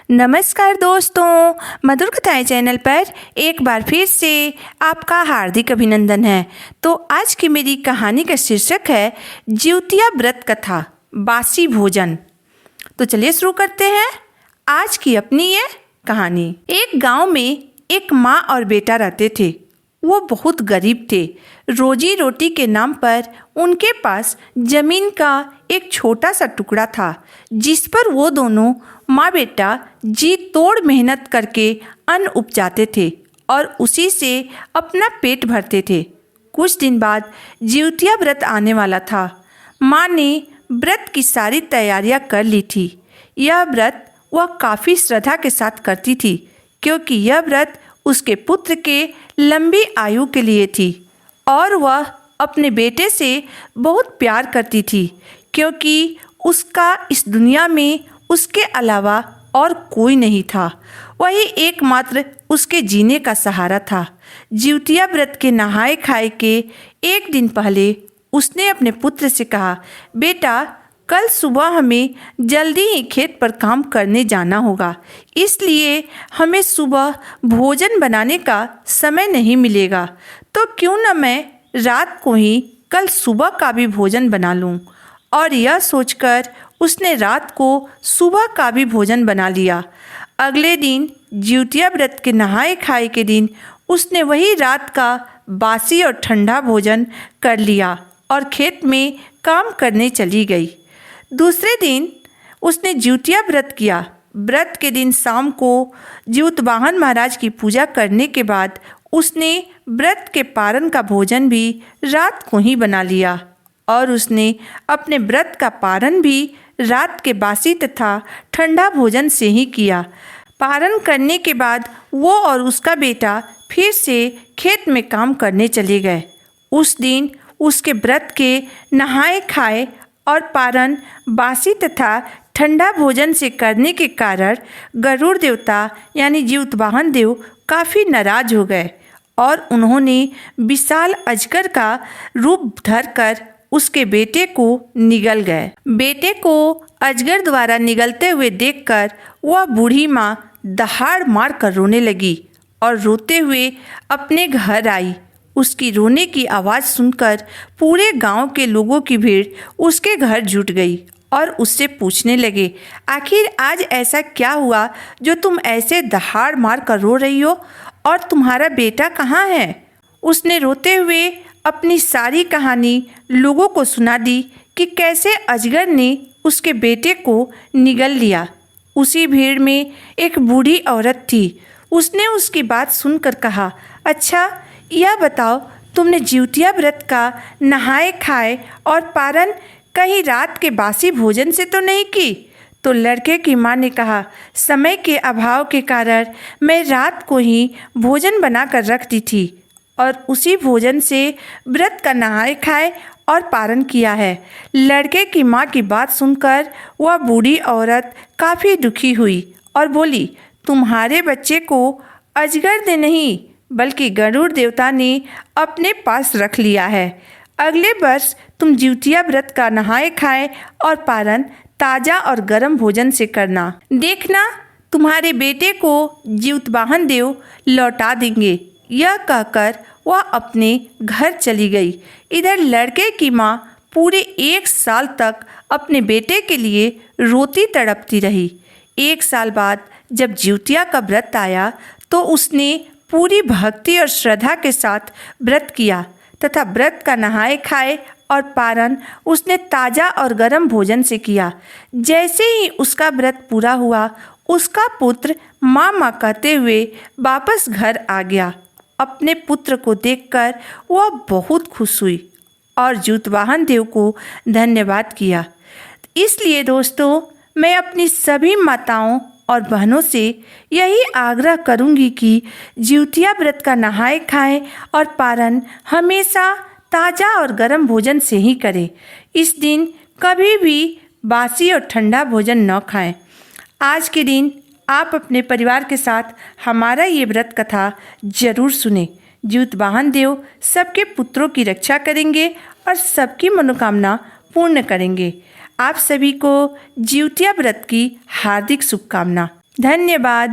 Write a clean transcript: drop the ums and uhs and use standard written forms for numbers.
नमस्कार दोस्तों, मधुर कथाएं चैनल पर एक बार फिर से आपका हार्दिक अभिनंदन है। तो आज की मेरी कहानी का शीर्षक है जिउतिया व्रत कथा बासी भोजन। तो चलिए शुरू करते हैं आज की अपनी ये कहानी। एक गांव में एक माँ और बेटा रहते थे। वो बहुत गरीब थे। रोजी रोटी के नाम पर उनके पास जमीन का एक छोटा सा टुकड़ा था, जिस पर वो दोनों माँ बेटा जी तोड़ मेहनत करके अन्न उपजाते थे और उसी से अपना पेट भरते थे। कुछ दिन बाद जिउतिया व्रत आने वाला था। माँ ने व्रत की सारी तैयारियां कर ली थी। यह व्रत वह काफ़ी श्रद्धा के साथ करती थी, क्योंकि यह व्रत उसके पुत्र के लंबी आयु के लिए थी और वह अपने बेटे से बहुत प्यार करती थी, क्योंकि उसका इस दुनिया में उसके अलावा और कोई नहीं था। वही एकमात्र उसके जीने का सहारा था। जिउतिया व्रत के नहाए खाए के एक दिन पहले उसने अपने पुत्र से कहा, बेटा, कल सुबह हमें जल्दी ही खेत पर काम करने जाना होगा, इसलिए हमें सुबह भोजन बनाने का समय नहीं मिलेगा। तो क्यों न मैं रात को ही कल सुबह का भी भोजन बना लूं। और यह सोचकर उसने रात को सुबह का भी भोजन बना लिया। अगले दिन जिउतिया व्रत के नहाए खाए के दिन उसने वही रात का बासी और ठंडा भोजन कर लिया और खेत में काम करने चली गई। दूसरे दिन उसने जिउतिया व्रत किया। व्रत के दिन शाम को जिउतवाहन महाराज की पूजा करने के बाद उसने व्रत के पारण का भोजन भी रात को ही बना लिया और उसने अपने व्रत का पारण भी रात के बासी तथा ठंडा भोजन से ही किया। पारण करने के बाद वो और उसका बेटा फिर से खेत में काम करने चले गए। उस दिन उसके व्रत के नहाए खाए और पारण बासी तथा ठंडा भोजन से करने के कारण गरुड़ देवता यानी जिउतवाहन देव काफ़ी नाराज हो गए और उन्होंने विशाल अजगर का रूप धरकर उसके बेटे को निगल गए। बेटे को अजगर द्वारा निगलते हुए देखकर वह बूढ़ी माँ दहाड़ मार कर रोने लगी और रोते हुए अपने घर आई। उसकी रोने की आवाज़ सुनकर पूरे गांव के लोगों की भीड़ उसके घर जुट गई और उससे पूछने लगे, आखिर आज ऐसा क्या हुआ जो तुम ऐसे दहाड़ मार कर रो रही हो और तुम्हारा बेटा कहाँ है? उसने रोते हुए अपनी सारी कहानी लोगों को सुना दी कि कैसे अजगर ने उसके बेटे को निगल लिया। उसी भीड़ में एक बूढ़ी औरत थी। उसने उसकी बात सुनकर कहा, अच्छा, यह बताओ, तुमने जिउतिया व्रत का नहाए खाए और पारण कहीं रात के बासी भोजन से तो नहीं की? तो लड़के की माँ ने कहा, समय के अभाव के कारण मैं रात को ही भोजन बना कर रखती थी और उसी भोजन से व्रत का नहाए खाए और पारण किया है। लड़के की माँ की बात सुनकर वह बूढ़ी औरत काफ़ी दुखी हुई और बोली, तुम्हारे बच्चे को अजगर ने नहीं बल्कि गरुड़ देवता ने अपने पास रख लिया है। अगले वर्ष तुम जिउतिया व्रत का नहाए खाए और पारण ताज़ा और गर्म भोजन से करना। देखना, तुम्हारे बेटे को जिउतवाहन देव लौटा देंगे। यह कहकर वह अपने घर चली गई। इधर लड़के की माँ पूरे 1 साल तक अपने बेटे के लिए रोती तड़पती रही। 1 साल बाद जब जिउतिया का व्रत आया तो उसने पूरी भक्ति और श्रद्धा के साथ व्रत किया तथा व्रत का नहाए खाए और पारण उसने ताज़ा और गर्म भोजन से किया। जैसे ही उसका व्रत पूरा हुआ, उसका पुत्र माँ माँ कहते हुए वापस घर आ गया। अपने पुत्र को देखकर वह बहुत खुश हुई और जिउतवाहन देव को धन्यवाद किया। इसलिए दोस्तों, मैं अपनी सभी माताओं और बहनों से यही आग्रह करूंगी कि जिउतिया व्रत का नहाए खाएं और पारण हमेशा ताज़ा और गर्म भोजन से ही करें। इस दिन कभी भी बासी और ठंडा भोजन न खाएं। आज के दिन आप अपने परिवार के साथ हमारा ये व्रत कथा जरूर सुने। जिउतवाहन देव सबके पुत्रों की रक्षा करेंगे और सबकी मनोकामना पूर्ण करेंगे। आप सभी को जिउतिया व्रत की हार्दिक शुभकामना। धन्यवाद।